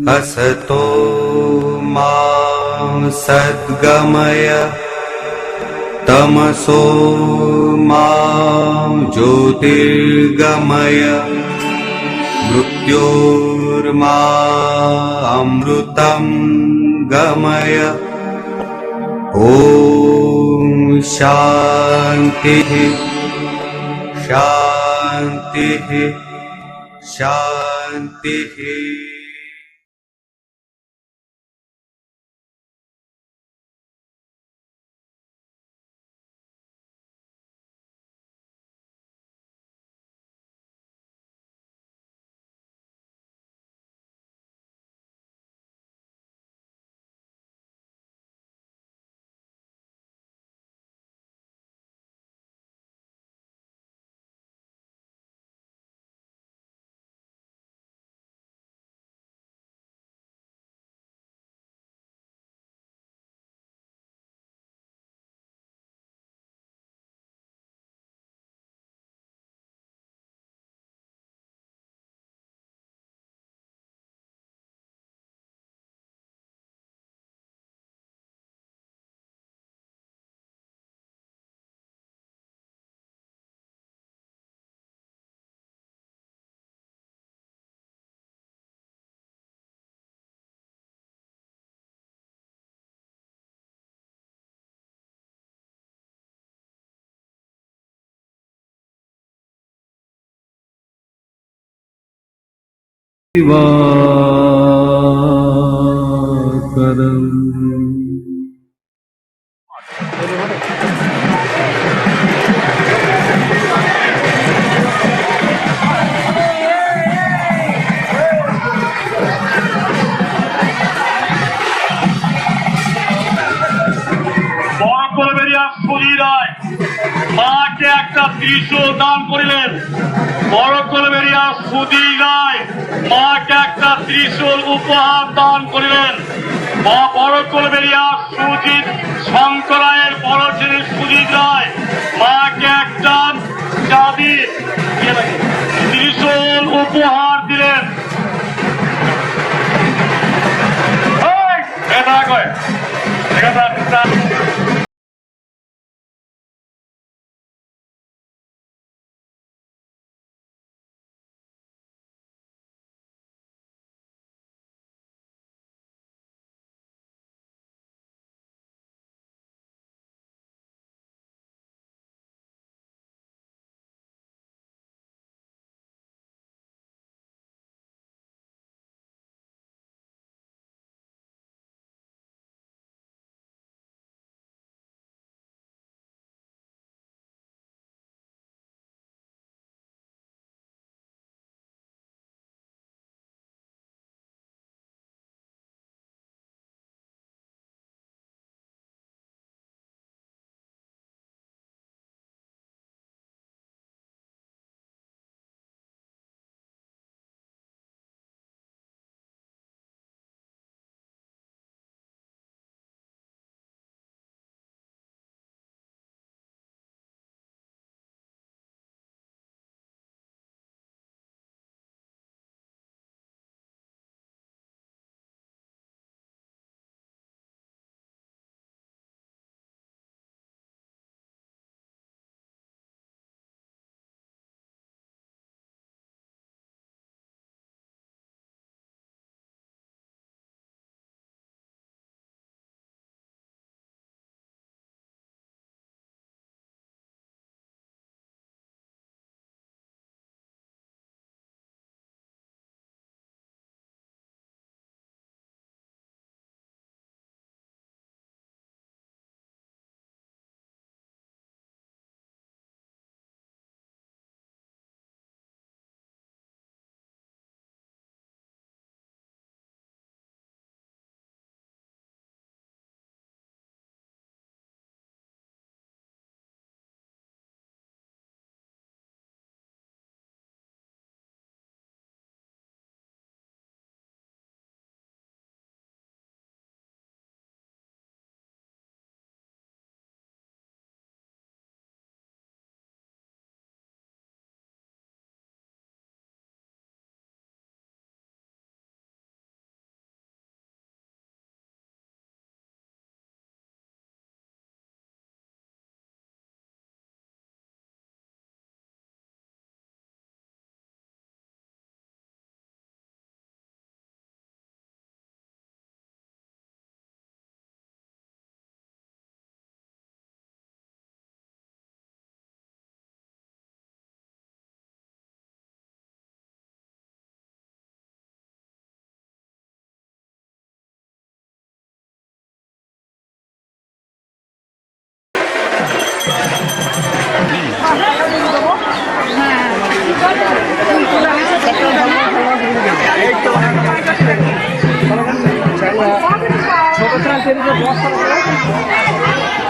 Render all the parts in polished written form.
असतो मा सद्गमय तमसो मा ज्योतिर्गमय मृत्योर्मा अमृतं गमय। ॐ शान्तिः शान्तिः शान्तिः। মাকে একটা ত্রিশূল দান করিলেন। বড় কলবেরিয়া সুধীর রায় মাকে একটা ত্রিশূল উপহার দান করিলেন। বড় কলবেরিয়া সুজিত শঙ্কর রায়ের বড় ছেলে সুজিত রায় মাকে একটা চাঁদির ত্রিশূল উপহার দিলেন।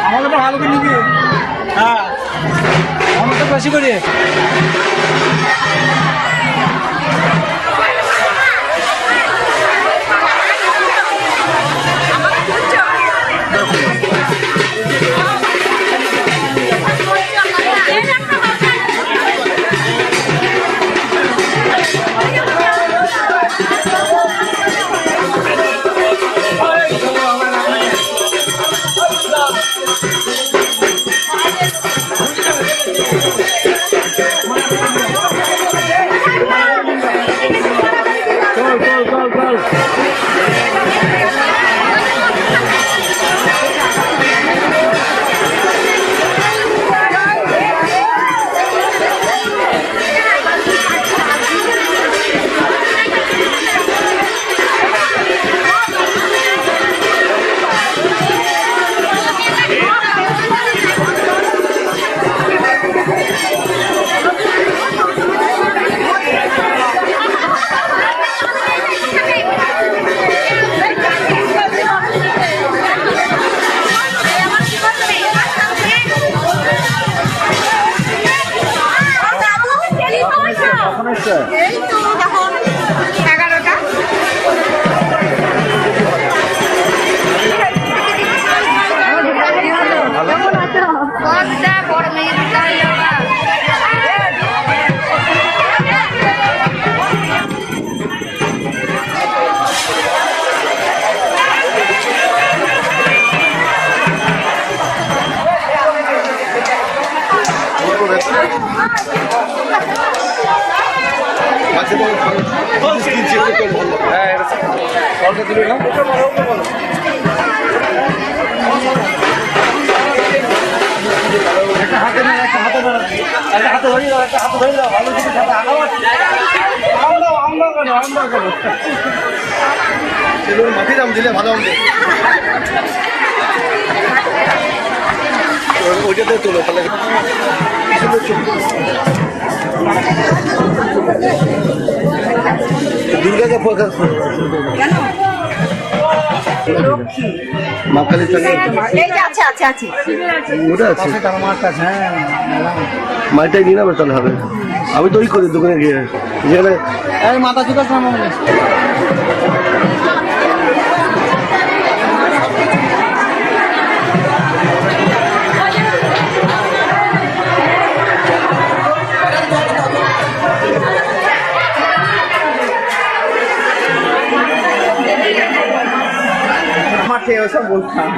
আমাকে তো ভালো করে নিবি। হ্যাঁ আমার তো বেশি করে। এই তো এখন 11টা। বড় মেয়ে মাঠে দাম দিলে ভালো হবে। ওইটাতে তোলো তাহলে দুর্গাকে ফোকাস মা কালী ওটা আছে মাইটাই নিয়ে নেবে তাহলে হবে। আমি তো ওই করি দোকানে গিয়ে যেখানে মাথা চুকা মাঠে ওসব বলতাম।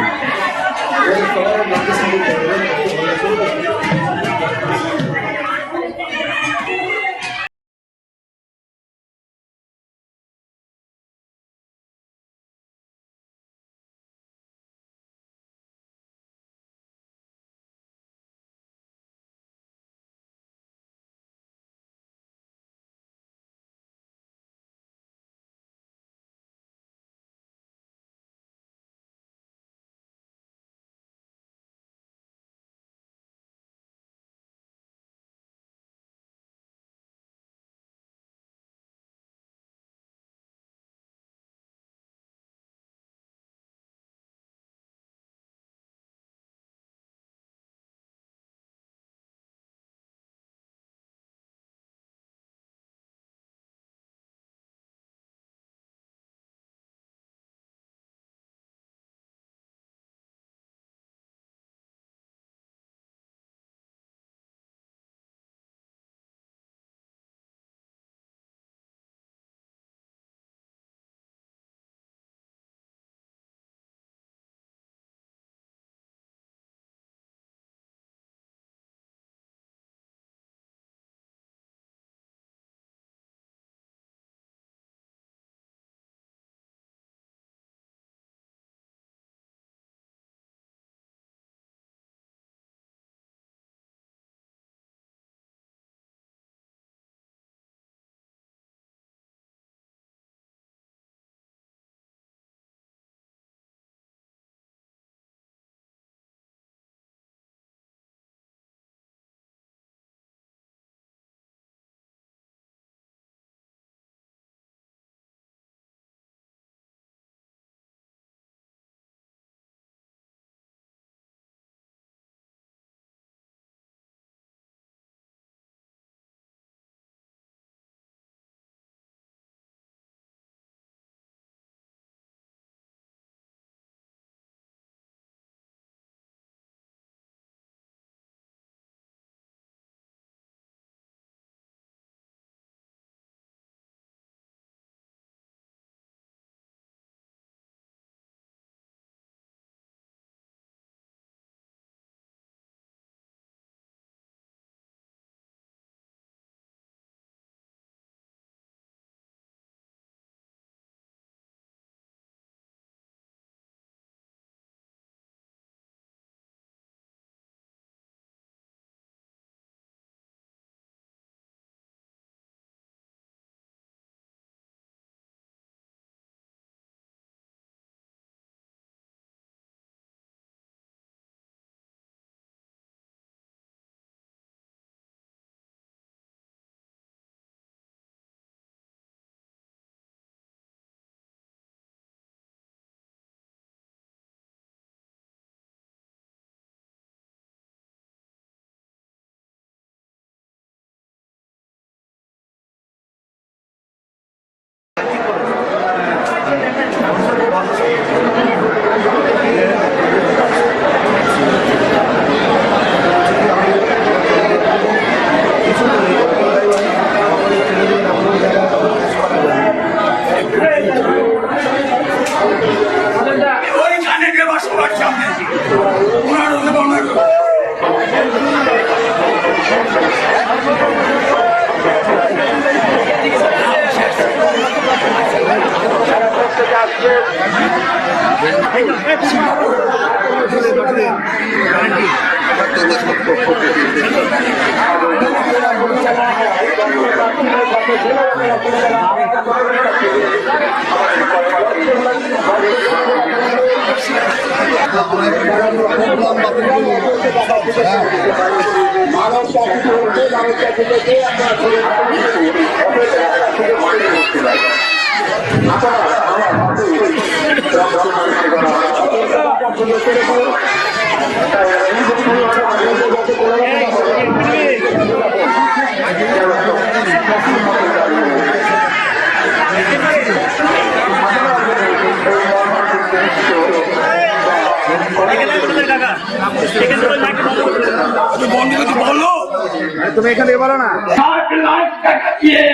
তুমি এখানে বলো না 60 লাখ টাকা দিয়ে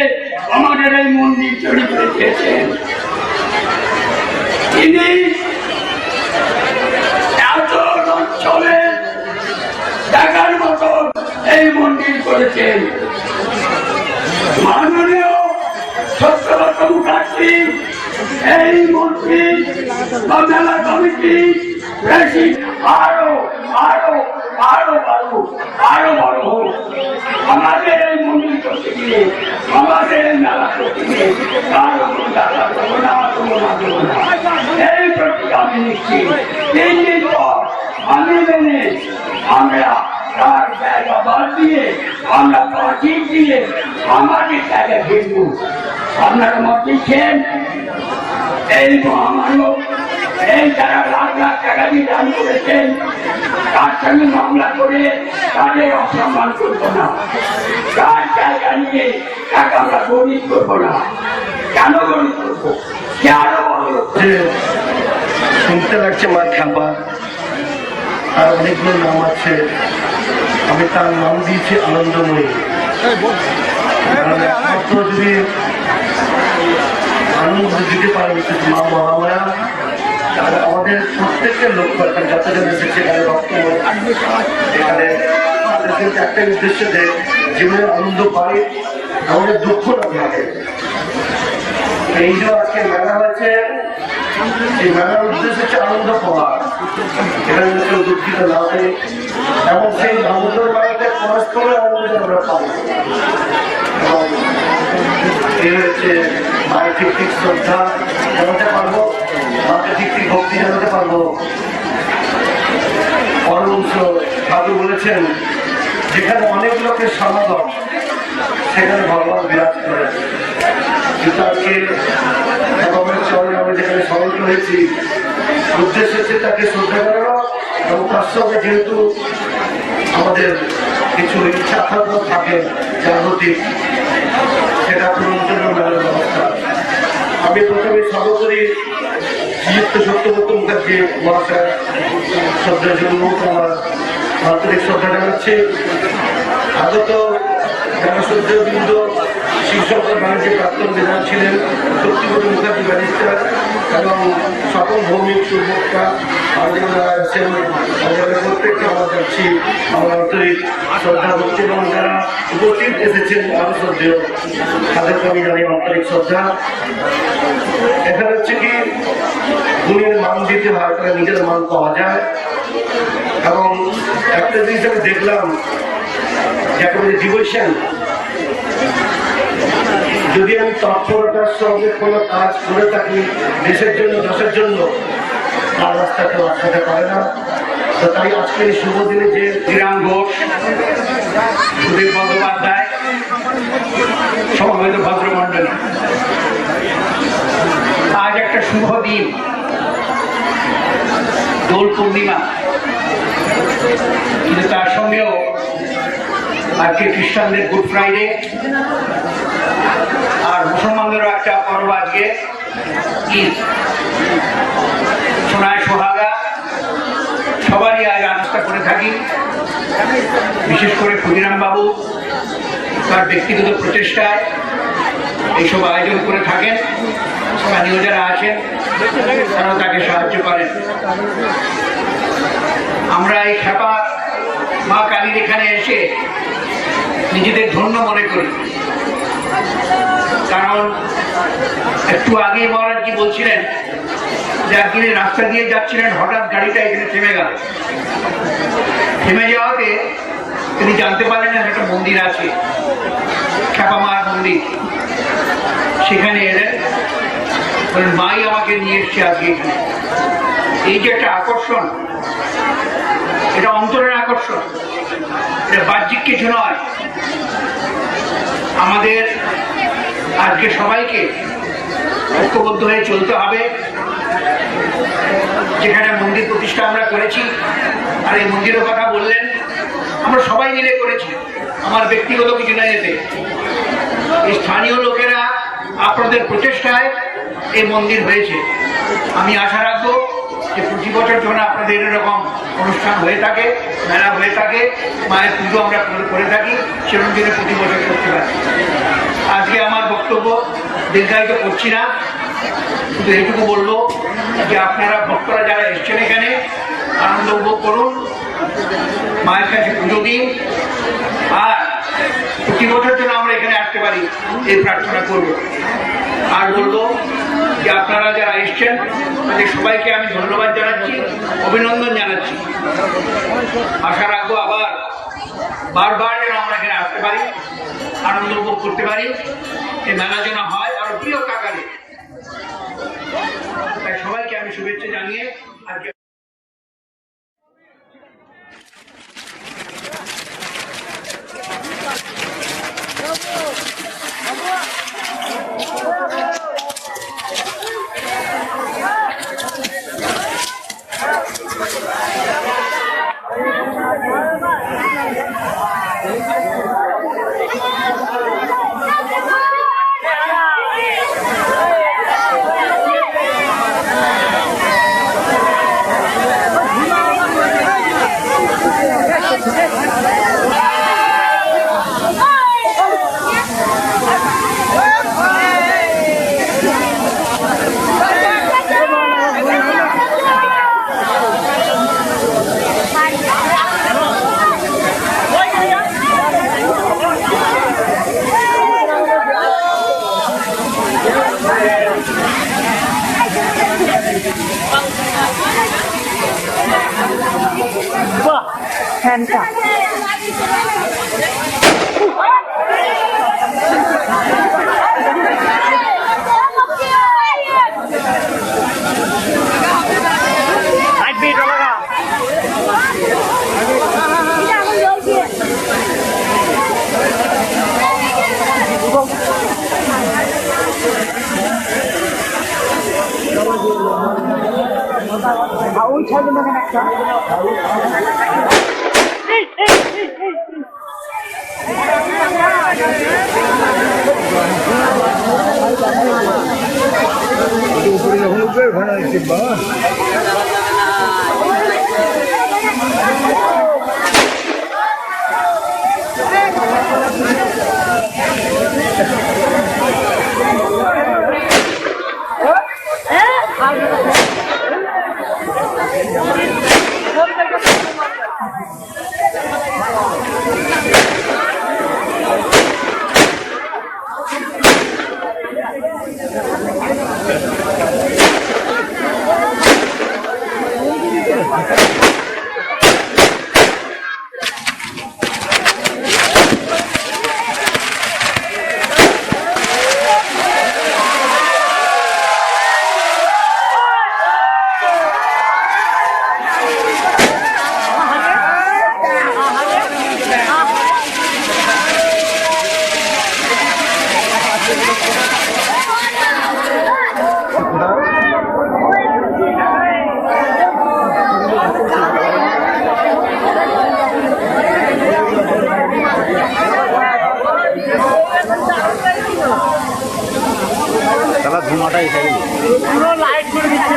আমাদের এই মন্দির তৈরি করে দিয়েছেন। তিনি এত অঞ্চলে টাকার মতো এই মন্দির করেছেন। মাননীয় সত্যব্রত মুখার্জি এই মন্দির বা মেলা কমিটি আরো আরো আরো আরো বড় হোক। আমাদের এই মন্দির করতে গিয়ে আমাদের এই মেলা করতে গিয়ে এই প্রতি আমি নিচ্ছি। 3 দিন পর আমি মেনে আমরা তার জায়গা বাদ দিয়ে আমরা পাঠিয়ে দিয়ে আমাদের জায়গা ঘিরব। আপনারা মত দিচ্ছেন এই মহামানব এই যারা লাখ লাখ টাকা দিয়ে দান করেছেন তার সঙ্গে মামলা করে তাদের অসম্মান করবো না। তার জায়গা নিয়ে টাকা আমরা গরিব করবো না। কেন গরিব করবো? আরো বড় শুনতে লাগছে মা খ্যাপা, আর অনেকগুলো নাম আছে। আমি তার নাম দিয়েছি আনন্দময়ী। একমাত্র যদি আনন্দ দিতে পারে মা মহামায়া, তাহলে আমাদের প্রত্যেকের লক্ষ্য একটা যতজন এসেছে এখানে রক্ত এখানে একটা উদ্দেশ্য যে জীবনে আনন্দ পাই, আমাদের দুঃখ না থাকে। এই যে আজকে মেলা হয়েছে, এই মেলার উদ্দেশ্য হচ্ছে আনন্দ পাওয়া। এখানে কেউ দুঃখিত না হয় এবং সেই আনন্দের মেলাতে পরস্পরের আনন্দ আমরা পাই। এবং এই হচ্ছে মায়ের ঠিক ঠিক শ্রদ্ধা জানাতে পারবো, মাকে ঠিক ঠিক ভক্তি জানাতে পারবো। পরমহংস সাধু বলেছেন যেখানে অনেক লোকের সমাগম সেখানে ভগবান বিরাজ করেন। কিন্তু আজকে ভগবানের চরণে আমরা যেখানে সমবেত হয়েছি, উদ্দেশ্য হচ্ছে তাকে শ্রদ্ধা করানো এবং তার সঙ্গে যেহেতু আমাদের কিছু ইচ্ছা আকাঙ্ক্ষা থাকে জাগতিক, সেটা পূরণ জন্য মেলার ব্যবস্থা। আমি প্রথমে সর্বোপরি শ্রীযুক্ত সত্যব্রত মুখার্জি মহাশয় শ্রদ্ধার জন্য আমার আন্তরিক শ্রদ্ধা জানাচ্ছি। আগত যারা শ্রদ্ধাবৃন্দ শিবশঙ্কর ব্যানার্জির প্রাক্তন বিধায়ক ছিলেন, সত্যব্রত মুখার্জি ব্যারিস্টার এবং সকল ভৌমিক সুরক্ষা আর যারা আছেন প্রত্যেককে আমরা যাচ্ছি আমার আন্তরিক শ্রদ্ধা ভক্তি, এবং যারা উপস্থিত এসেছেন আরো শ্রদ্ধেয় তাদেরকে আমি জানি আন্তরিক শ্রদ্ধা। এখানে হচ্ছে কি গুণের মান দিতে হয়, তারা নিজের মান পাওয়া যায়। এবং একটা জিনিস আমি দেখলাম যাকে বলে ডিভোশন, যদি আমি তৎপরতার সঙ্গে কোনো কাজ করে থাকি দেশের জন্য দেশের জন্য, তার রাস্তা কেউ আটকাতে পারে না। তো তাই আজকের এই শুভ দিনে যে শ্রীরাম ঘোষ, সুদীপ বন্দ্যোপাধ্যায়, সমবেত ভদ্রমন্ডলী, আজ একটা শুভ দিন, দোল পূর্ণিমা, কিন্তু তার সঙ্গেও আজকে খ্রিস্টানদের গুড ফ্রাইডে, আর মুসলমানদেরও একটা পর্ব আজকে ঈদ। সোনায় সোহাগা সবারই আজ আনন্দ করে থাকি। বিশেষ করে ক্ষুদিরাম বাবু তার ব্যক্তিগত প্রচেষ্টায় এইসব আয়োজন করে থাকেন। স্থানীয় যারা আছেন তারাও তাকে সাহায্য করেন। আমরা এই খ্যাপা মা কালীর এখানে এসে নিজেদের ধন্য মনে করি। কারণ একটু আগেই মহারাজ কি বলছিলেন যে একদিনে রাস্তা দিয়ে যাচ্ছিলেন, হঠাৎ গাড়িটা এখানে থেমে গেল। থেমে যাওয়াতে তিনি জানতে পারলেন না একটা মন্দির আছে, খ্যাপা মার মন্দির। সেখানে এলেন, বলেন মাই আমাকে নিয়ে এসছে আজকে এখানে। এই যে একটা আকর্ষণ, এটা অন্তরের আকর্ষণ, এটা বাহ্যিক কিছু নয়। আমাদের আজকে সবাইকে ঐক্যবদ্ধ হয়ে চলতে হবে। যেখানে মন্দির প্রতিষ্ঠা আমরা করেছি, আর এই মন্দিরের কথা বললেন, আমরা সবাই মিলে করেছি, আমার ব্যক্তিগত কিছু নয়। এতে এই স্থানীয় লোকেরা আপনাদের প্রচেষ্টায় এই মন্দির হয়েছে। আমি আশা রাখবো যে প্রতি বছর যখন আপনাদের এরকম অনুষ্ঠান হয়ে থাকে, মেলা হয়ে থাকে, মায়ের পুজো আমরা করে থাকি, সেরকম দিনে প্রতি বছর করতে পারি। আজকে আমার বক্তব্য দীর্ঘায়িত করছি না, শুধু এইটুকু বলবো যে আপনারা ভক্তরা যারা এসছেন এখানে আনন্দ উপভোগ করুন, মায়ের কাছে পুজো দিন, আর প্রতি বছর যেন আমরা এখানে আসতে পারি এই প্রার্থনা করব। আর বলবো যে আপনারা যারা এসছেন তাদের সবাইকে আমি ধন্যবাদ জানাচ্ছি, অভিনন্দন জানাচ্ছি। আশা রাখবো আবার বারবার যেন আমরা এখানে আসতে পারি, আনন্দ উপভোগ করতে পারি, এই মেলা যেন হয় আরো বৃহৎ আকারে। তাই সবাইকে আমি শুভেচ্ছা জানিয়ে আজকে ফ্যানটা ওই ছাড়বে না একটা উপরে যখন উঠবে ওখানে বাবা তাহলে ধুমাটা এসে পুরো লাইট করে দিচ্ছে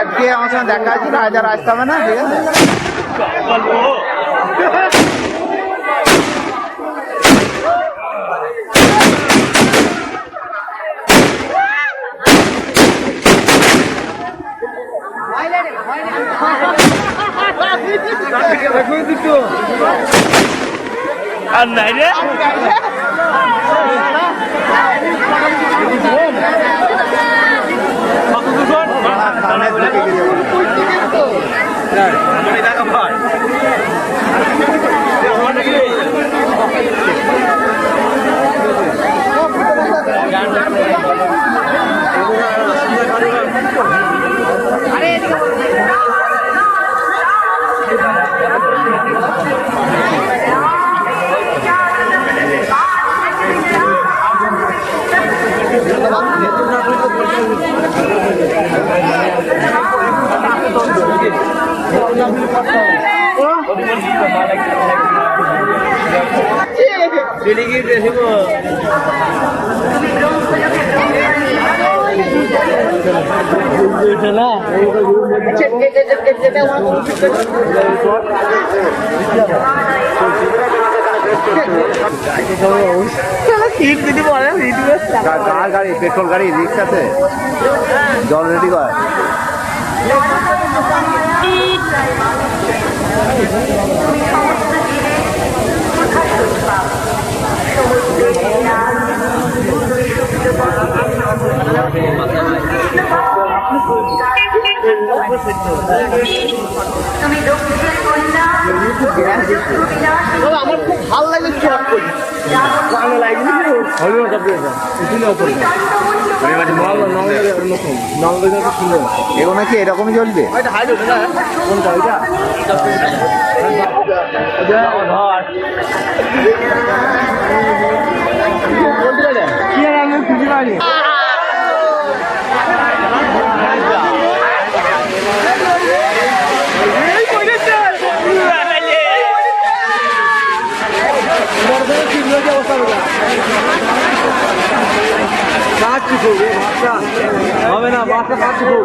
আজকে আমার সঙ্গে দেখা আছে না, আজ আর আসতে হবে না, ঠিক আছে। আর নাই রে কার গাড়ি পেট্রোল গাড়ি রিক্সাতে জল রেডি কর আমার খুব ভালো লাগে চট করি ভালো লাগে এগুলো নাকি এরকমই চলবে হবে না বাসা কাটছি খুব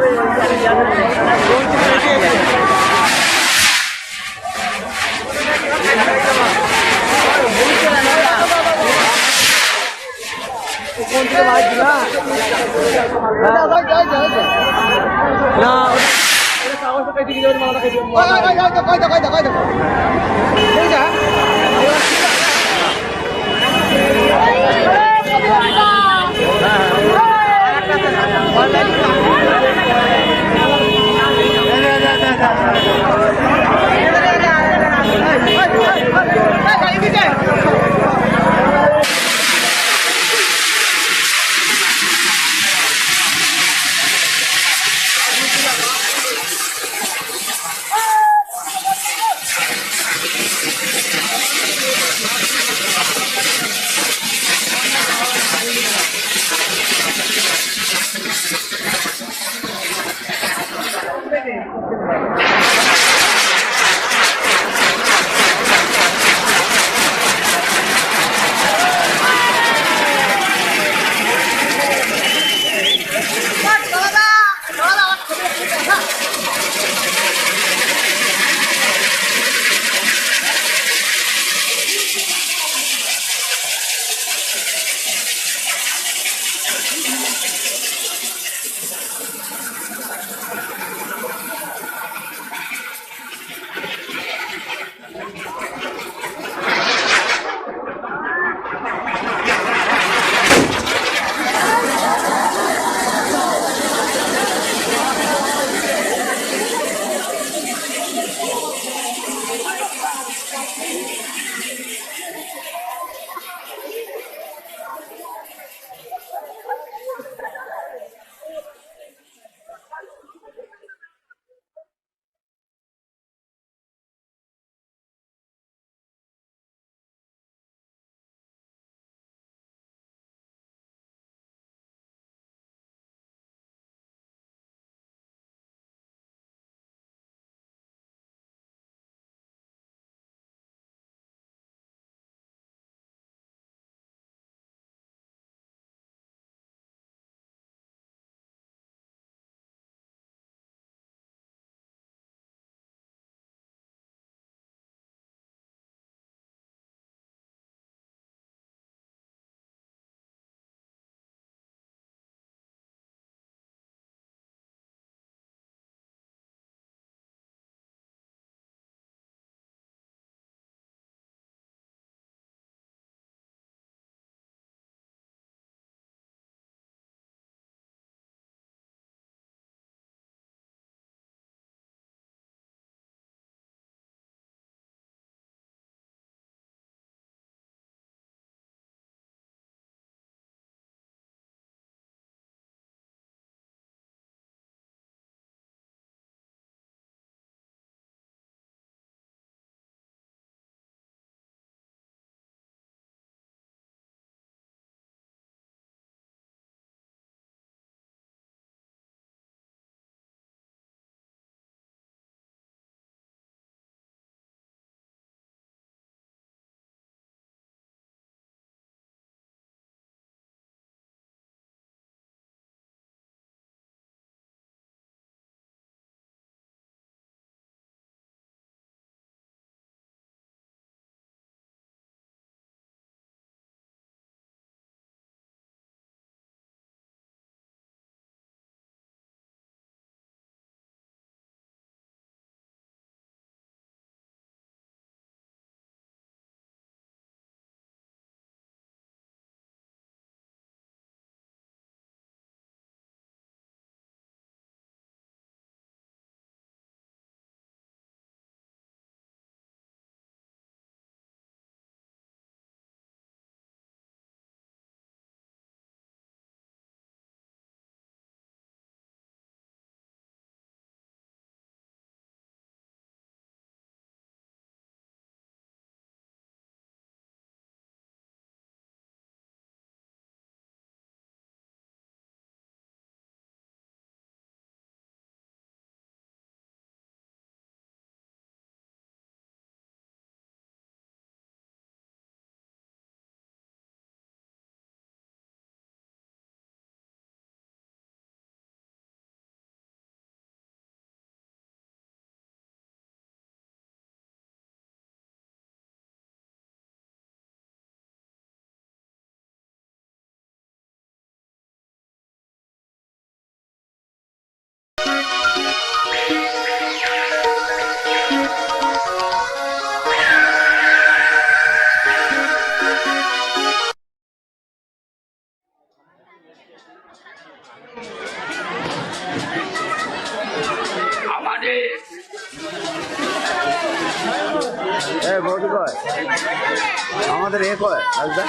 আমাদের এ কয় রাজদা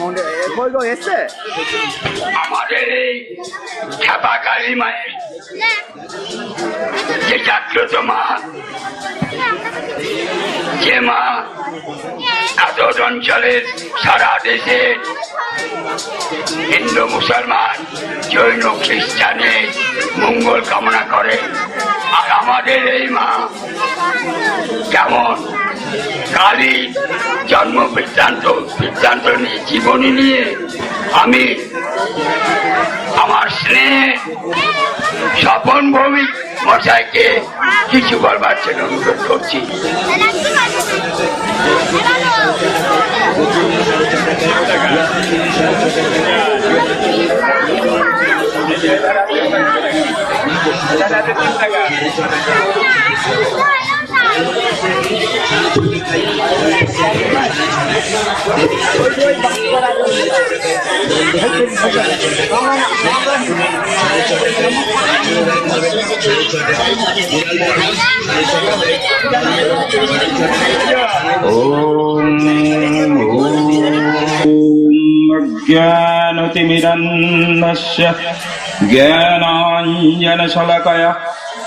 মন্ডে এ কই গো এসছে আমাদের এই ছাপা কালী মায়ের যে জাগ্রত মা, যে মা এত অঞ্চলের সারা দেশের হিন্দু মুসলমান জৈন খ্রিস্টানের মঙ্গল কামনা করে। আর আমাদের এই মা যেমন কালী জন্ম বৃত্তান্ত নিয়ে জীবনী নিয়ে আমি আমার স্নেহে স্বপন ভৌমিক মশাইকে কিছু বলবার জন্য অনুরোধ করছি। ज्ञानतिमिरन्नस्य ज्ञानाञ्जनशलाकया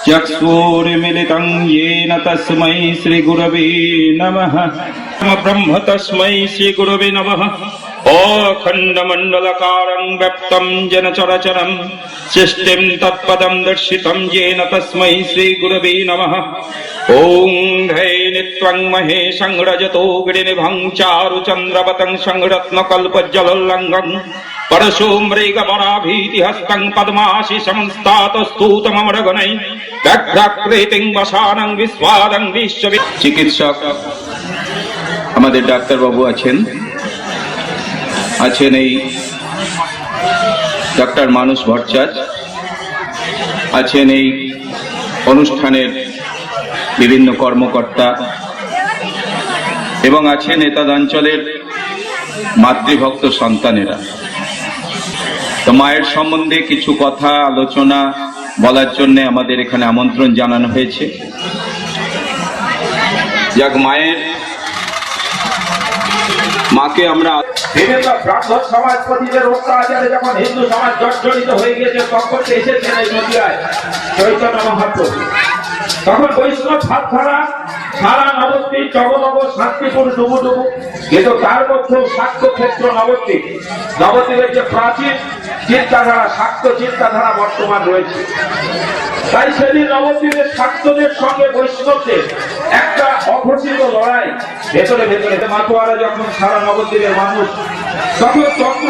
चक्षुर्मिलितं येन तस्मै श्रीगुरवे नमः। ब्रह्म तस्मै श्रीगुरवे नमः। अखण्डमण्डलकारं व्याप्तं येन चराचरं सृष्टिं तत्पदं दर्शितं येन तस्मै श्रीगुरवे नमः। ॐ धैर्यत्वं महेशं रजतो गिरिनिभं चारुचन्द्रवतं संरत्नकल्पजलोल्लङ्घं परशो मृगमराभीतिहस्तं पद्माशिषंस्तातस्तूतममरगणैः व्याघ्राकृतिं वसानं विस्वादं विश्व। চিকিৎসক আমাদের ডাক্তারবাবু আছেন এই ডাক্তার মানুষ ভট্টাচার্য আছেন, এই অনুষ্ঠানের বিভিন্ন কর্মকর্তা এবং আছেন এতদাঞ্চলের মাতৃভক্ত সন্তানেরা। তো মায়ের সম্বন্ধে কিছু কথা আলোচনা বলার জন্য আমাদের এখানে আমন্ত্রণ জানানো হয়েছে। যাক, মাকে আমরা বিভিন্ন ব্রাহ্মণ সমাজপতিদের অত্যাচারে যখন হিন্দু সমাজ জর্জরিত হয়ে গিয়েছে তখন এসেছেন এই নদিয়ায় চৈতন্য মহাপ্রভু। তখন বৈষ্ণব ভাবধারা সারা নবদ্বীপ জগনব শান্তিপুর ডুবুডুবু, কিন্তু তার মধ্যেও শাক্ত ক্ষেত্র নবদ্বীপের যে প্রাচীন চিন্তাধারা শাক্ত চিন্তাধারা বর্তমান রয়েছে। তাই সেদিন নবদ্বীপের শাক্তদের সঙ্গে বৈষ্ণবদের একটা অঘোষিত লড়াই ভেতরে মাতোয়ারা যখন সারা নবদ্বীপের মানুষ, তখন তন্ত্র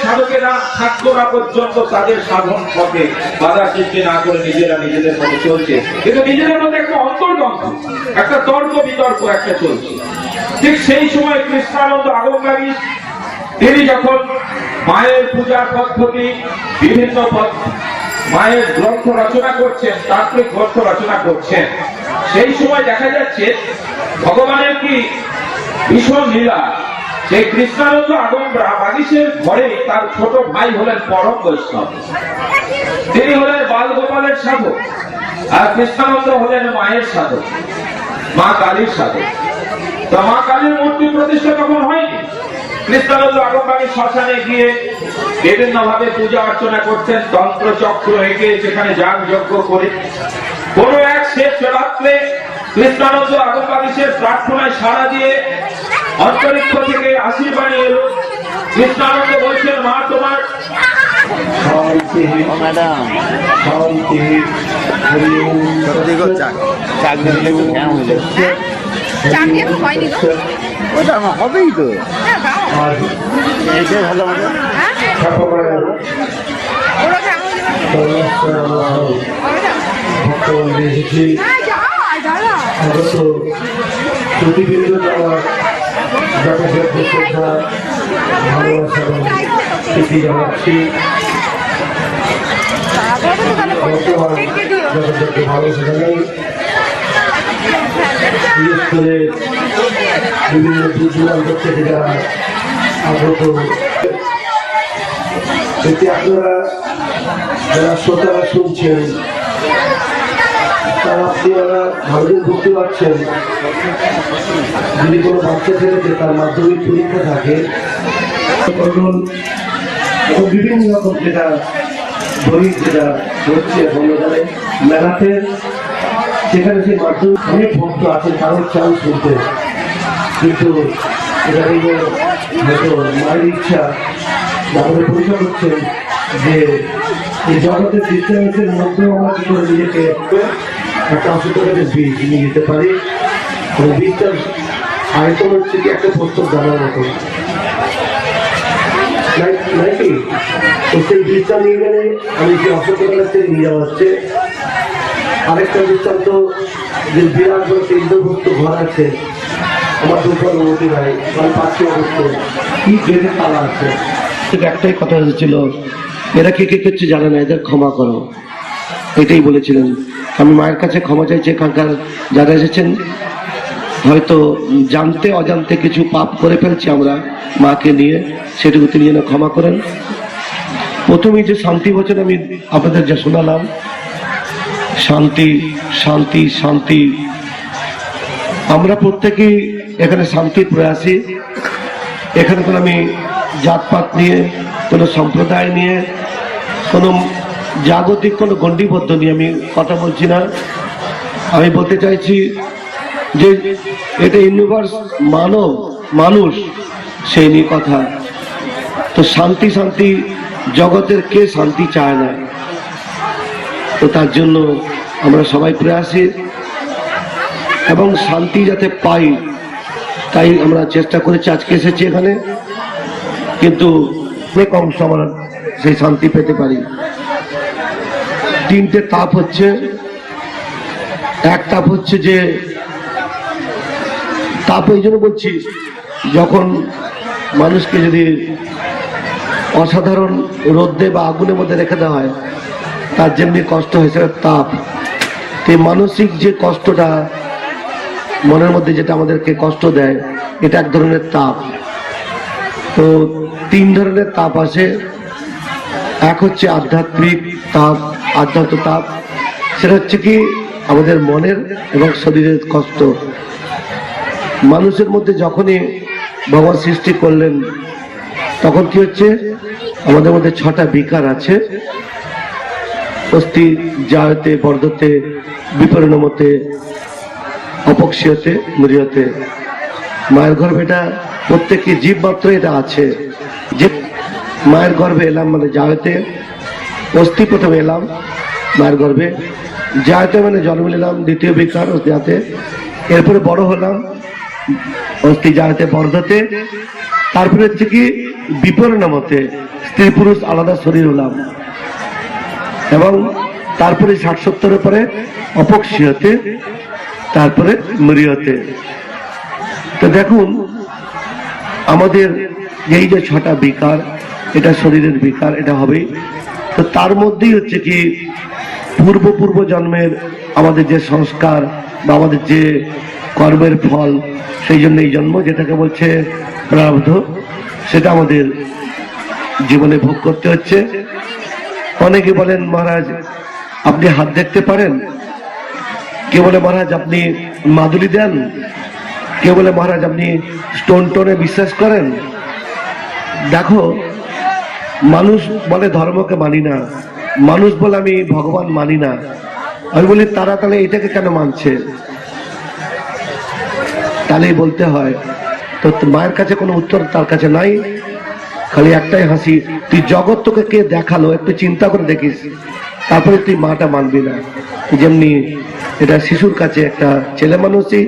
সাধকেরা শাক্তরা পর্যন্ত তাদের সাধন পথে বাধা সৃষ্টি না করে নিজেদের মধ্যে চলছে, কিন্তু নিজেদের মধ্যে একটা অন্তর্দ্বন্দ্ব, একটা তর্ক বিতর্ক একটা চলছে। ঠিক সেই সময় কৃষ্ণানন্দ আগমকারী তিনি যখন মায়ের পূজার পদ্ধতি বিভিন্ন মায়ের গ্রন্থ রচনা করছেন, তাত্ত্বিক গ্রন্থ রচনা করছেন, সেই সময় দেখা যাচ্ছে ভগবানের কি ভীষণ লীলা। সেই কৃষ্ণানন্দ আগমবাগীশের ঘরে তার ছোট ভাই হলেন পরম বৈষ্ণব, তিনি হলেন বালগোপালের সাধক, আর কৃষ্ণানন্দ হলেন মায়ের সাধক, মা কালীর সাধক। তো মা কালীর মূর্তি প্রতিষ্ঠা তখন হয়নি। কৃষ্ণানন্দ আগমবাগী শ্মশানে গিয়ে বিভিন্ন ভাবে পূজা অর্চনা করছেন, তন্ত্র চক্র এঁকে সেখানে যাগ যজ্ঞ করে। কোন এক শেষ রাত্রে কৃষ্ণানন্দ আগমবাগীশের প্রার্থনায় সাড়া দিয়ে অন্তরিক্ষ থেকে আশীর্বাণী এলো। কৃষ্ণানন্দ বলছেন, মা তোমার হবেই তো এইটাই ভালো প্রতিবিন্দু দেওয়ার স্মৃতি জানাচ্ছি। ভালোবাসা জানাই, বিশেষ করে বিভিন্ন দূর থেকে যারা আগত, এতে আপনারা যারা শ্রোতারা শুনছেন তারা আপনারা ভালো বুঝতে পারছেন, যদি কোনো বাচ্চা ছেলেকে তার মাধ্যমিক পরীক্ষা থাকে তখন বিভিন্ন রকম যেটা দৈনিক যেটা হচ্ছে বন্ধুদের মেলাতে, সেখানে সেই মাধ্যমিক অনেক ভক্ত আছেন কারোর চাল শুনতে, কিন্তু এটা হয়তো মায়ের ইচ্ছা আমাদের পরীক্ষা করছেন যে এই জগতের ডিস্টেন্সের মধ্যেও আমরা কি করে নিজেকে একটা অসুবিধার বীজ নিয়ে যেতে পারি। বীজটার আয়তন হচ্ছে কি একটা পুস্তক জানার মতো নাকি, তো সেই বীজটা নিয়ে গেলে আমি যে অসুবিধার থেকে নিয়ে যাওয়া হচ্ছে। আরেকটা দৃষ্টান্ত যে বিরাট বড় কেন্দ্রভুক্ত ঘর আছে আমার দুর্বল অনুমতি নাই, মানে পাচ্ছি অবস্থ কি গেটে তালা আছে। একটাই কথা হয়েছিল, এরা কে কে করছে জানে না, এদের ক্ষমা করো, এটাই বলেছিলেন। আমি মায়ের কাছে ক্ষমা চাইছি, এখানকার যারা এসেছেন হয়তো জানতে অজান্তে কিছু পাপ করে ফেলছি আমরা মাকে নিয়ে, সেটুকু তিনি যেন ক্ষমা করেন। প্রথমেই যে শান্তি বচন আমি আপনাদের যা শোনালাম, শান্তি শান্তি শান্তি, আমরা প্রত্যেকেই এখানে শান্তির প্রয়াসী। এখানে কোনো আমি জাতপাত নিয়ে, কোনো সম্প্রদায় নিয়ে, কোনো জাগতিক কোনো গণ্ডিবদ্ধ নিয়ে আমি কথা বলছি না। আমি বলতে চাইছি যে এটা ইউনিভার্স, মানব মানুষ, সেই নিয়ে কথা। তো শান্তি শান্তি, জগতের কে শান্তি চায় না? তো তার জন্য আমরা সবাই প্রয়াসী এবং শান্তি যাতে পাই তাই আমরা চেষ্টা করেছি, আজকে এসেছি এখানে, কিন্তু কম সময় সেই শান্তি পেতে পারি। তিনটে তাপ হচ্ছে। এক তাপ হচ্ছে যে তাপ ওই জন্য বলছি, যখন মানুষকে যদি অসাধারণ রোদ্রে বা আগুনের মধ্যে রেখে দেওয়া হয় তার যেমনি কষ্ট হয়, সেটা তাপ। এই মানসিক যে কষ্টটা মনের মধ্যে যেটা আমাদেরকে কষ্ট দেয়, এটা এক ধরনের তাপ। তো তিন ধরনের তাপ আছে। এক হচ্ছে আধ্যাত্মিক তাপ, আধ্যাত্ম তাপ, সেটা হচ্ছে কি আমাদের মনের এবং শরীরের কষ্ট। মানুষের মধ্যে যখনই ভগবান সৃষ্টি করলেন তখন কি হচ্ছে, আমাদের মধ্যে 6টা বিকার আছে, অস্থি, জায়তে, বর্ধতে, বিপরিণমতে, অপক্ষীয়তে, মৃয়তে। মায়ের গর্ভে এটা প্রত্যেকটি জীব মাত্র এটা আছে। যে মায়ের গর্ভে এলাম মানে জায়তে, অস্থি প্রথমে এলাম মায়ের গর্ভে, জায়তে মানে জন্ম নিলাম, দ্বিতীয় বিকার অস্থিয়াতে, এরপরে বড় হলাম অস্থি জায়তে বর্ধতে, তারপরে হচ্ছে কি বিপরিণমতে, স্ত্রী পুরুষ আলাদা শরীর হলাম, এবং তারপরে 60-70-এর পরে অপক্ষীয়তে, তারপরে মৃয়তে। তো দেখুন আমাদের এই যে 6টা বিকার, এটা শরীরের বিকার, এটা হবেই। তো তার মধ্যেই হচ্ছে কি পূর্ব জন্মের আমাদের যে সংস্কার বা আমাদের যে কর্মের ফল, সেই জন্য এই জন্ম যেটাকে বলছে প্রারব্ধ, সেটা আমাদের জীবনে ভোগ করতে হচ্ছে। অনেকে বলেন মহারাজ আপনি হাত দেখতে পারেন, কেউ বলে মহারাজ আপনি মাদুলি দেন, কেউ বলে মহারাজ আপনি স্টোন টোনে বিশ্বাস করেন। দেখো, মানুষ বলে ধর্মকে মানি না, মানুষ বলে আমি ভগবান মানি না। আমি বলি তারা তাহলে এটাকে কেন মানছে? তাহলেই বলতে হয়। তো মায়ের কাছে কোনো উত্তর তার কাছে নাই, খালি একটাই হাসি, তুই জগৎ তোকে কে দেখালো একটু চিন্তা করে দেখিস, তারপরে তুই মাটা মানবি না। যেমনি এটা শিশুর কাছে একটা ছেলে মানুষই,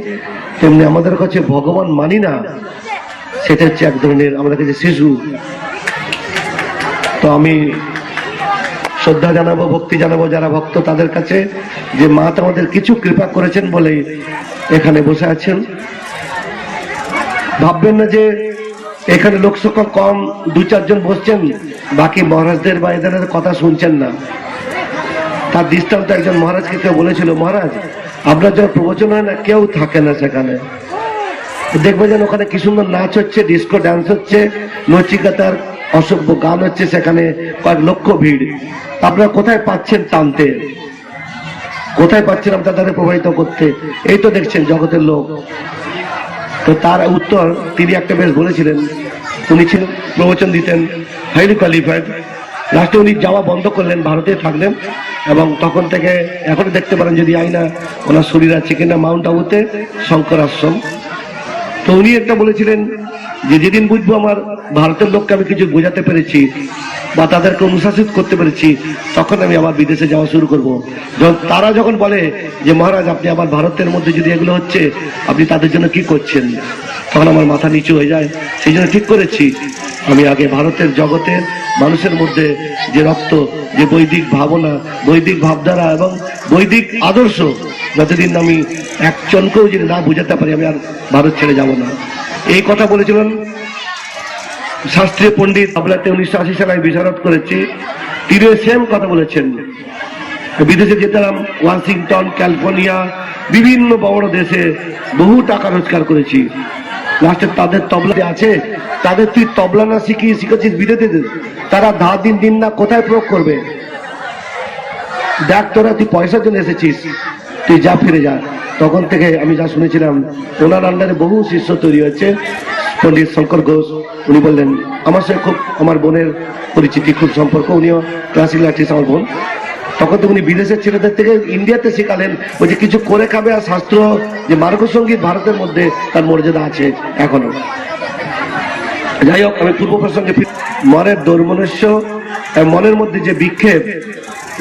তেমনি আমাদের কাছে ভগবান মানি না, সেটা হচ্ছে এক ধরনের আমাদের কাছে শিশু। তো আমি শ্রদ্ধা জানাবো, ভক্তি জানাবো যারা ভক্ত তাদের কাছে, যে মা তো আমাদের কিছু কৃপা করেছেন বলে এখানে বসে আছেন। ভাববেন না যে এখানে লোক সংখ্যা কম, 2-4 জন বসছেন, বাকি মহারাজদের বা এদের কথা শুনছেন না। তার দৃষ্টান্ত একজন মহারাজকে কেউ বলেছিল, মহারাজ আপনার যখন প্রবচন হয় না কেউ থাকে না সেখানে, দেখবে যেন ওখানে কি সুন্দর নাচ হচ্ছে, ডিস্কো ডান্স হচ্ছে, নচিকাতার অসভ্য গান হচ্ছে, সেখানে কয়েক লক্ষ ভিড়, আপনারা কোথায় পাচ্ছেন টানতে? কোথায় পাচ্ছিলাম তাদের প্রভাবিত করতে? এই তো দেখছেন জগতের লোক। তো তার উত্তর তিনি একটা বেশ বলেছিলেন, উনি ছিলেন প্রবচন দিতেন, হাইলি কোয়ালিফাইড। লাস্টে উনি যাওয়া বন্ধ করলেন, ভারতে থাকলেন, এবং তখন থেকে এখনো দেখতে পারেন যদি আইনা ওনার শরীর আছে কিনা, মাউন্ট আবুতে শঙ্কর আশ্রম। তো উনি একটা বলেছিলেন যে যেদিন বুঝবো আমার ভারতের লোককে আমি কিছু বোঝাতে পেরেছি বা তাদেরকে অনুশাসিত করতে পেরেছি, তখন আমি আবার বিদেশে যাওয়া শুরু করব। তারা যখন বলে যে মহারাজ আপনি আবার ভারতের মধ্যে যদি এগুলো হচ্ছে, আপনি তাদের জন্য কি করছেন, তখন আমার মাথা নিচু হয়ে যায়। সেই জন্য ঠিক করেছি আমি আগে ভারতের জগতের মানুষের মধ্যে যে রক্ত, যে বৈদিক ভাবনা, বৈদিক ভাবধারা এবং বৈদিক আদর্শ, যতদিন আমি একজনকেও যদি না বুঝাতে পারি, আমি আর ভারত ছেড়ে যাব না। এই কথা বলেছিলেন শাস্ত্রীয় পণ্ডিত আবলাতে 1980 সালে আমি বিশারদ করেছি, তিনি সেম কথা বলেছেন। বিদেশে যেতাম, ওয়াশিংটন, ক্যালিফোর্নিয়া, বিভিন্ন বড় দেশে বহু টাকা রোজগার করেছি। লাস্টে তাদের তবলা আছে, তাদের তুই তবলা না শিখিয়ে শিখেছিস বিদেশে, তারা ধার দিন না কোথায় প্রয়োগ করবে? দেখ তোরা তুই পয়সার জন্য এসেছিস, তুই যা ফিরে যা। তখন থেকে আমি যা শুনেছিলাম, ওনার আন্ডারে বহু শিষ্য তৈরি হয়েছে। পণ্ডিত শঙ্কর ঘোষ উনি বললেন, আমার সঙ্গে খুব আমার বোনের পরিচিতি, খুব সম্পর্ক, উনিও ক্লাসিক্যাল আর্টিস্ট আমার বোন। তখন তো উনি বিদেশের ছেলেদের থেকে ইন্ডিয়াতে শেখালেন, ওই যে কিছু করে খাবে, আর শাস্ত্র যে মার্গসঙ্গীত ভারতের মধ্যে তার মর্যাদা আছে এখনো। যাই হোক, আমি পূর্ব প্রসঙ্গে মনের দৌর্মনস্য, মনের মধ্যে যে বিক্ষেপ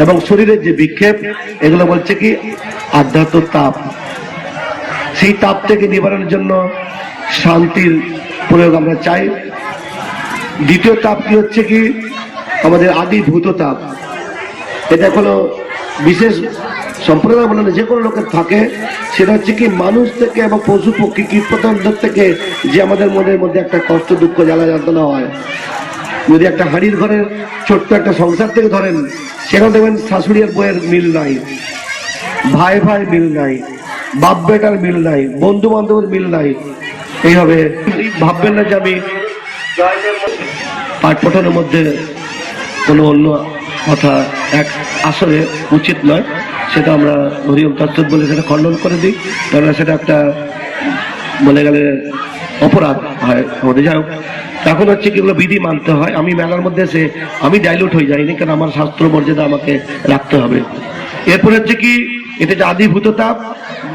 এবং শরীরের যে বিক্ষেপ, এগুলো বলছে কি আধ্যাত্ম তাপ। সেই তাপ থেকে নিবারণের জন্য শান্তির প্রয়োগ আমরা চাই। দ্বিতীয় তাপ কি হচ্ছে কি আমাদের আদি ভূত তাপ। এটা কোনো বিশেষ সম্প্রদায় মানে যে কোনো লোকের থাকে, সেটা হচ্ছে কি মানুষ থেকে এবং পশু পক্ষী কীটপতঙ্গ থেকে যে আমাদের মনের মধ্যে একটা কষ্ট, দুঃখ, জ্বালা যন্ত্রণা হয়। যদি একটা হাড়ির ঘরের ছোট্ট একটা সংসার থেকে ধরেন, সেখানে দেখবেন শাশুড়ি আর বউয়ের মিল নাই, ভাই ভাই মিল নাই, বাপ বেটার মিল নাই, বন্ধু বান্ধবের মিল নাই। এইভাবে ভাববেন না যে আমি পাঠ পঠনের মধ্যে কোনো অন্য কথা এক আসলে উচিত নয়, সেটা আমরা হরিওম তত্ত্ব বলে সেটা খণ্ডন করে দিই, কেননা সেটা একটা বলে গেলে অপরাধ হয় আমাদের। যাই হোক, এখন হচ্ছে কি এগুলো বিধি মানতে হয়। আমি মেলার মধ্যে এসে আমি ডাইলুট হয়ে যাইনি, কারণ আমার শাস্ত্র মর্যাদা আমাকে রাখতে হবে। এরপরে হচ্ছে কি এটা যে আদি ভূত তাপ,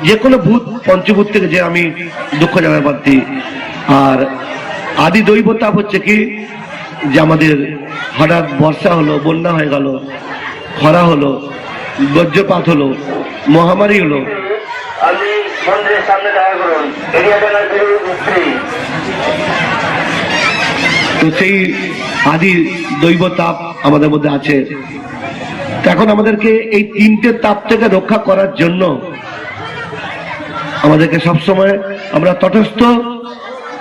যে কোনো ভূত পঞ্চভূত থেকে যে আমি দুঃখ জানার প্রার্থী। আর আদি দৈব তাপ হচ্ছে কি যে আমাদের হঠাৎ বর্ষা হলো, বন্যা হয়ে গেল, খরা হলো, বজ্রপাত হলো, মহামারী হলো। আপনি মন্দিরের সামনে দেখা করুন, তো সেই আদি দৈব তাপ আমাদের মধ্যে আছে। এখন আমাদেরকে এই তিনটে তাপ থেকে রক্ষা করার জন্য আমাদেরকে সবসময় আমরা তটস্থ,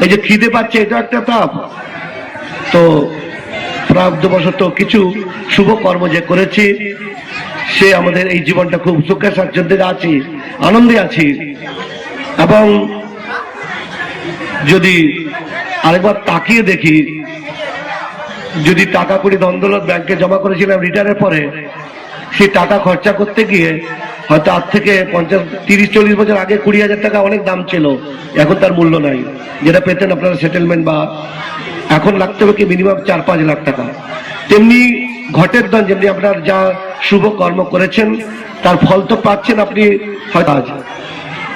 এই যে খিদে পাচ্ছে এটা একটা তাপ, তো প্রারব্ধবশত কিছু শুভ কর্ম যে করেছি, সে আমাদের এই জীবনটা খুব সুখে স্বাচ্ছন্দ্যে আছি, আনন্দে আছি। এবং যদি আরেকবার তাকিয়ে দেখি, যদি টাকা কড়ি ধনদৌলত ব্যাংকে জমা করেছিলাম রিটায়ারের পরে, সেই টাকা খরচা করতে গিয়ে হয়তো আজ থেকে 30-40 বছর আগে 20,000 টাকা অনেক দাম ছিল, এখন তার মূল্য নাই। যেটা পেতেন আপনারা সেটেলমেন্ট বা এখন লাগতে হবে কি মিনিমাম 4-5 লাখ টাকা। তেমনি ঘটের দান, যেমনি আপনার যা শুভ কর্ম করেছেন তার ফল তো পাচ্ছেন আপনি হয়তো আজ,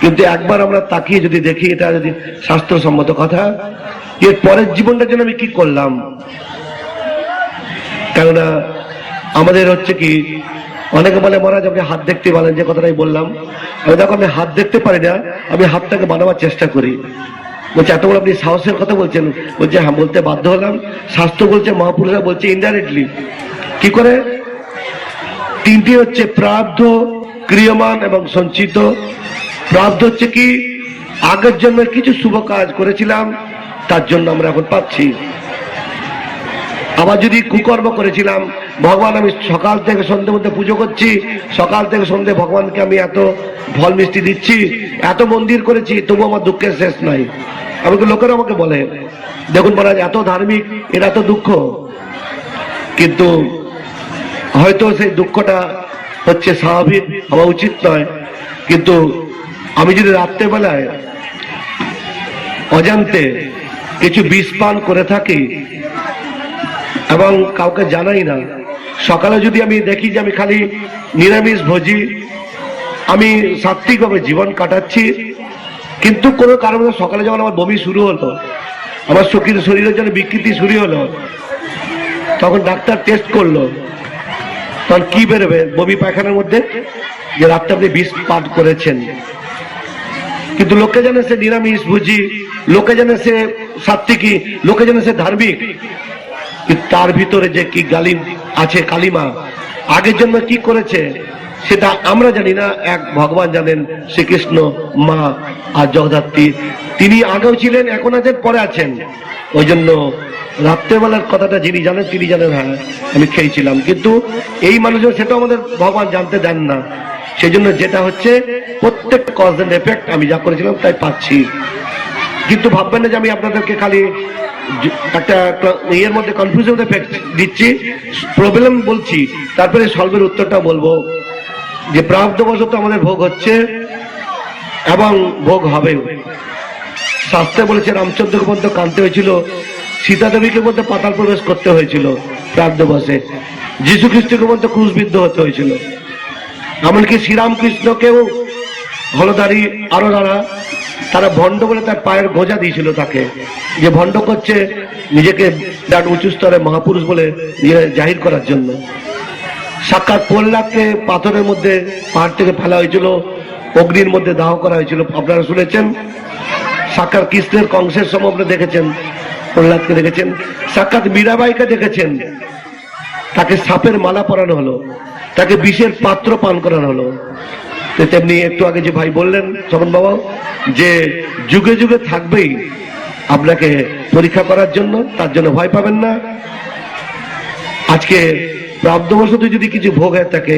কিন্তু একবার আমরা তাকিয়ে যদি দেখি, এটা যদি স্বাস্থ্যসম্মত কথা, এর পরের জীবনটার জন্য আমি কি করলাম। কেননা আমাদের হচ্ছে কি অনেকে বলে মহারাজ আপনি হাত দেখতে বলেন, যে কথাটাই বললাম, আমি দেখো আমি হাত দেখতে পারি না, আমি হাতটাকে বানাবার চেষ্টা করি। বলছে এত বড় আপনি সাহসের কথা বলছেন? বলছে হ্যাঁ, বলতে বাধ্য হলাম। শাস্ত্র বলছে, মহাপুরুষরা বলছে ইনডাইরেক্টলি। কি করে? তিনটি হচ্ছে প্রারব্ধ, ক্রিয়মান এবং সঞ্চিত। প্রারব্ধ হচ্ছে কি আগের জন্য কিছু শুভ কাজ করেছিলাম, তার জন্য আমরা এখন পাচ্ছি। আবার যদি কুকর্ম করেছিলাম, ভগবান আমি সকাল থেকে সন্ধ্যে মধ্যে পুজো করছি, সকাল থেকে সন্ধ্যে ভগবানকে আমি এত ফল মিষ্টি দিচ্ছি, এত মন্দির করেছি, তবু আমার দুঃখের শেষ নাই। আমাকে লোকেরা আমাকে বলে দেখুন মহারাজ এত ধার্মিক, এর এত দুঃখ, কিন্তু হয়তো সেই দুঃখটা হচ্ছে স্বাভাবিক, হওয়া উচিত নয়। কিন্তু আমি যদি রাত্রেবেলায় অজান্তে কিছু বিষ পান করে থাকি এবং কাউকে জানাই না, সকালে যদি আমি দেখি যে আমি খালি নিরামিষ ভোজি, আমি সাত্বিকভাবে জীবন কাটাচ্ছি, কিন্তু কোনো কারণে সকালে যখন আমার বমি শুরু হলো, আমার শরীরের জন্য বিকৃতি শুরু হলো, তখন ডাক্তার টেস্ট করলো, তখন কি বেরোবে বমি পায়খানার মধ্যে? যে রাত্রে আপনি বিষ পান করেছেন। কিন্তু লোকে জানে সে নিরামিষ ভোজি, লোকে জানে সে সাত্বিকী, লোকে জানে সে ধার্মিক, কিন্তু তার ভিতরে যে কি গালিম আছে, কালিমা আগের জন্য কি করেছে সেটা আমরা জানি না, এক ভগবান জানেন, শ্রীকৃষ্ণ, মা আর জগদ্ধাত্রী। তিনি আগেও ছিলেন, এখন আছেন, পরে আছেন। ওই জন্য রাত্রেবেলার কথাটা যিনি জানেন তিনি জানেন, হ্যাঁ আমি খেয়েছিলাম, কিন্তু এই মানুষজন সেটা আমাদের ভগবান জানতে দেন না। সেই জন্য যেটা হচ্ছে প্রত্যেক কজ এন্ড এফেক্ট, আমি যা করেছিলাম তাই পাচ্ছি। কিন্তু ভাববেন না যে আমি আপনাদেরকে খালি একটা ইয়ের মধ্যে কনফিউশন দিচ্ছি, প্রবলেম বলছি, তারপরে সলভের উত্তরটা বলবো। যে প্রারব্ধবশত আমাদের ভোগ হচ্ছে এবং ভোগ হবে। শাস্ত্রে বলেছে রামচন্দ্রকে পর্যন্ত কাঁদতে হয়েছিল, সীতা দেবীকে মধ্যে পাতাল প্রবেশ করতে হয়েছিল প্রারব্ধবশে, যীশু খ্রিস্টকে মধ্যে ক্রুশবিদ্ধ হতে হয়েছিল, এমনকি শ্রীরামকৃষ্ণকেও হলদারি আরো তারা ভণ্ড বলে তার পায়ের গোজা দিয়েছিল তাকে, যে ভণ্ড করছে নিজেকে বিরাট উঁচু স্তরে মহাপুরুষ বলে জাহির করার জন্য। সাক্ষাৎ প্রহ্লাদকে পাথরের মধ্যে পাহাড় থেকে ফেলা হয়েছিল, অগ্নির মধ্যে দাহ করা হয়েছিল, আপনারা শুনেছেন। সাক্ষাৎ কৃষ্ণের কংসের সময় আপনি দেখেছেন, প্রহ্লাদকে দেখেছেন। সাক্ষাৎ মীরাবাইকে দেখেছেন, তাকে সাপের মালা পরানো হলো, তাকে বিষের পাত্র পান করানো হলো। তেমনি একটু আগে যে ভাই বললেন স্বপন বাবা, যে যুগে যুগে থাকবেই আপনাকে পরীক্ষা করার জন্য, তার জন্য ভয় পাবেন না। আজকে প্রাপ্তবশত যদি কিছু ভোগ হয়ে থাকে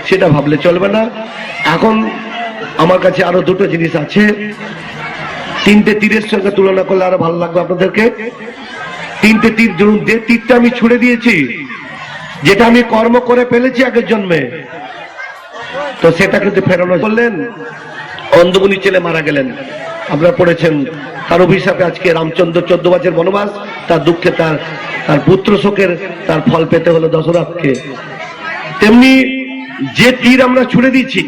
সেটা ভাবলে চলবে না। এখন আমার কাছে আরো দুটো জিনিস আছে, তিনটে তীরের সঙ্গে তুলনা করলে আরো ভালো লাগবে আপনাদেরকে। তিনটে তীর, ধরুন যে তীরটা আমি ছুড়ে দিয়েছি, যেটা আমি কর্ম করে ফেলেছি আগের জন্মে, তো সেটা কিন্তু ফেরানো করলেন। অন্ধমুনি ছেলে মারা গেলেন, আপনারা পড়েছেন, তার অভিশাপে আজকে রামচন্দ্র 14 বছর বনবাস, তার দুঃখে তার পুত্র শোকের তার ফল পেতে হলো দশরথকে। তেমনি যে তীর আমরা ছুড়ে দিচ্ছি,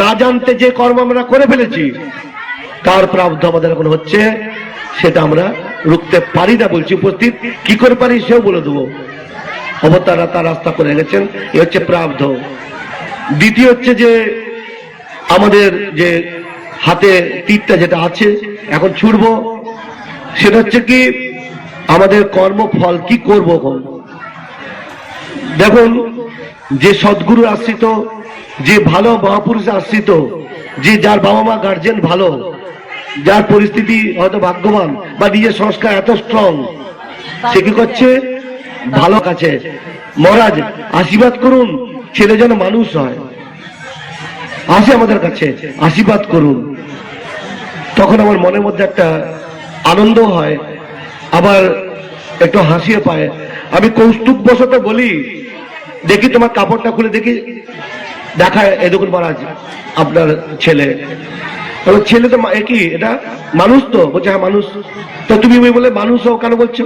না জানতে যে কর্ম আমরা করে ফেলেছি, তার প্রাপ্ত আমাদের এখন হচ্ছে, সেটা আমরা রুখতে পারি না। বলছি উপস্থিত, কি করে পারি সেও বলে দেবো। অবতারা তার রাস্তা করে গেছেন, এ হচ্ছে প্রাপ্ত। দ্বিতীয় হচ্ছে যে আমাদের যে হাতে তীরটা যেটা আছে এখন ছুড়বো, সেটা হচ্ছে কি আমাদের কর্মফল কি করব। দেখুন, যে সদ্গুরু আশ্রিত, যে ভালো মহাপুরুষ আশ্রিত, যে যার বাবা মা গার্জেন ভালো, যার পরিস্থিতি হয়তো ভাগ্যবান বা নিজের সংস্কার এত স্ট্রং, সে কি করছে, ভালো কাছে মহারাজ আশীর্বাদ করুন ছেলে যেন মানুষ হয়, আসে আমাদের কাছে আশীর্বাদ করুন। তখন আমার মনের মধ্যে একটা আনন্দ হয়, আবার একটু হাসিও পায়। আমি কৌতুক বশত বলি, দেখি তোমার কাপড়টা খুলে দেখি, দেখায় এই দেখুন মহারাজ আপনার ছেলে। ছেলে তো কি এটা মানুষ? তো বলছে হ্যাঁ মানুষ। তো তুমি বলে মানুষ হও কেন বলছো?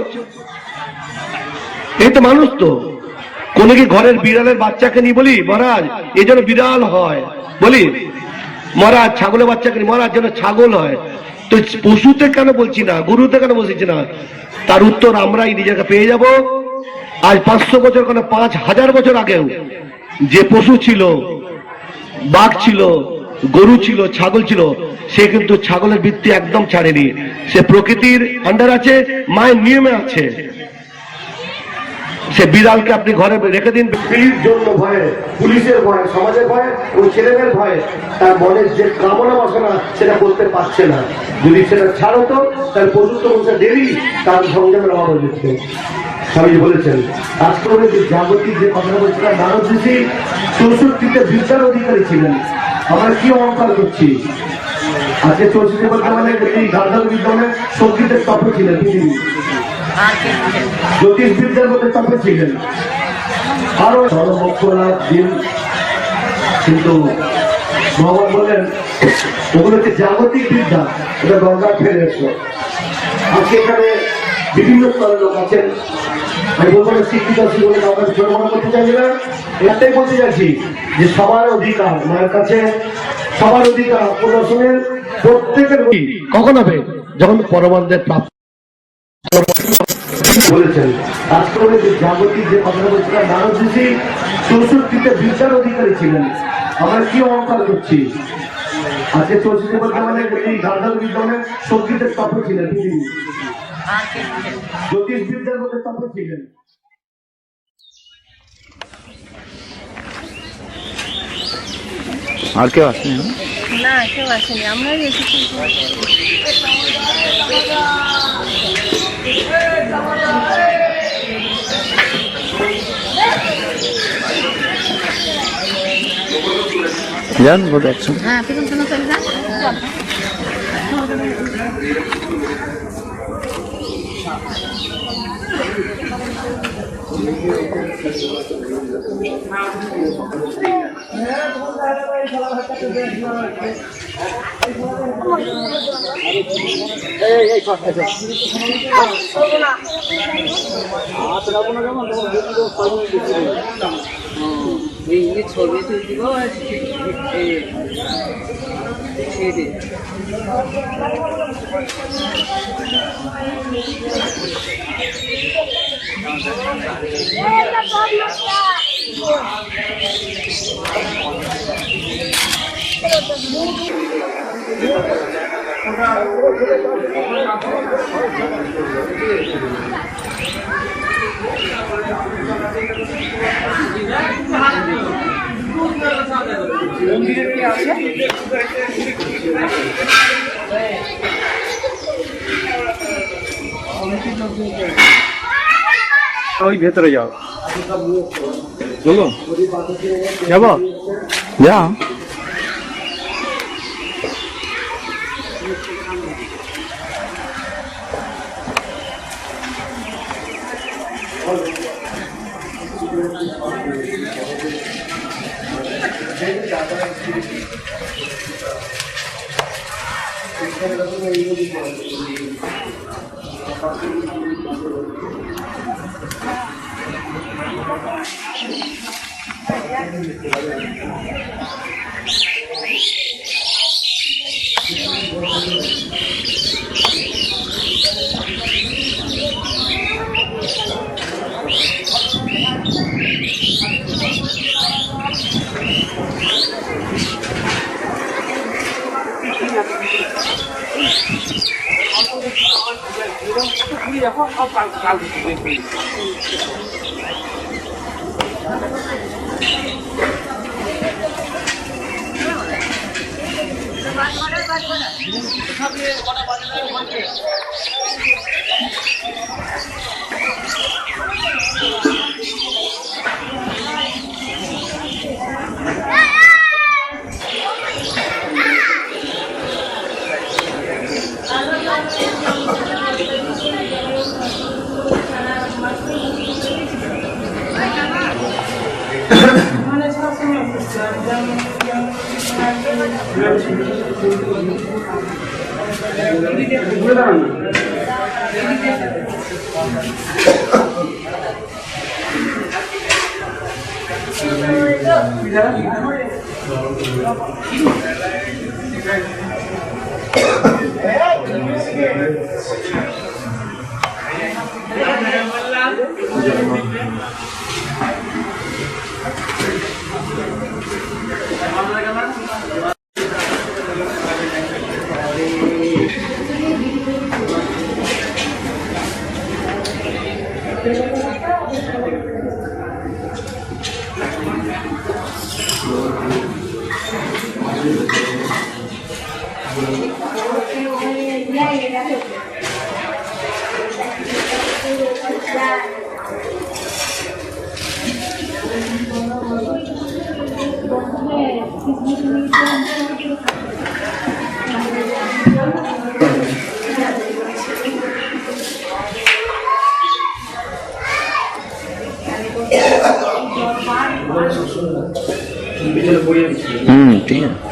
এই তো মানুষ। তো কোনো কি ঘরের বিড়ালের বাচ্চাকে নিয়ে বলি মহারাজ এই জন্য বিড়াল হয়, বলি মহারাজ ছাগলের বাচ্চাকে নিয়ে মহারাজ যেন ছাগল হয়। তো পশুতে কেন বলছি না, গরুতে কেন বলছি না? তার উত্তর আমরাই নিজেকে পেয়ে যাব। আজ 500 বছর কেন 5000 বছর আগেও যে পশু ছিল, বাঘ ছিল, গরু ছিল, ছাগল ছিল, সে কিন্তু ছাগলের বৃত্তি একদম ছাড়েনি। সে প্রকৃতির আন্ডার আছে, মায়ের নিয়মে আছে। সে বিড়ালকে আপনি ঘরে রেখে দিন, স্ত্রীর জন্য ভয়ে, পুলিশের ভয়ে, সমাজের ভয়ে, ওই ছেলেদের ভয়ে তার মনের যে কামনা বাসনা সেটা করতে পারছে না। যদি সেটা ছাড়ো তো তাহলে পশুত্ব বলতে দেরি, তার সংযমের অভাব হচ্ছে। স্বামী বলেছেন আজকে যে জাগতিক যে কথা বলছিলাম, নারদ ঋষি 64তে বিদ্যার অধিকারী ছিলেন। আমরা কি অহংকার করছি? আজকে 64 বলতে মানে এই গান্ধার বিদ্যালয়ে সঙ্গীতের টপে ছিলেন, পৃথিবী জ্যোতিষবিদ্যার মধ্যে টপে ছিলেন। আরো সর্বক্ষণার দিন কিন্তু ভগবান বললেন ওগুলো হচ্ছে জাগতিক বিদ্যা, এটা গঙ্গা ফেলে এসো। আজকে এখানে বিভিন্ন স্তরের লোক আছেন, আমি বলবো না শিক্ষিত আছি বলে কাউকে ছোট মনে করতে চাইছি না, একটাই বলতে চাইছি যে সবার অধিকার মায়ের কাছে, সবার অধিকার প্রদর্শনের প্রত্যেকের কখন হবে যখন পরমানন্দের প্রাপ্ত বলেছেন। আজকে যে জাগতিক যে কথাটা বলছিলাম, নারদ ঋষি 64তে বিদ্যার অধিকারী ছিলেন। আমরা কি অহংকার করছি? আজকে 64 বলতে মানে এই গান্ধার বিদ্যমানে সঙ্গীতের তপে ছিলেন, পৃথিবী জ্যোতিষ বিদ্যার মধ্যে তপে ছিলেন। আর কেউ আসেনি? না, কেউ আসেনি, আমরাই এসেছি। যান বোধ একশো। হ্যাঁ, পিছন পিছন চলে যান। ছবি তুলব ওই ভেতরে যাও, চলো যাবো, যা। ঠিক আছে।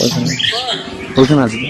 ওখানে আসবে।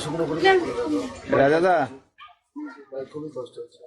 শুকনো করে রাজাদা খুবই কষ্ট হচ্ছে।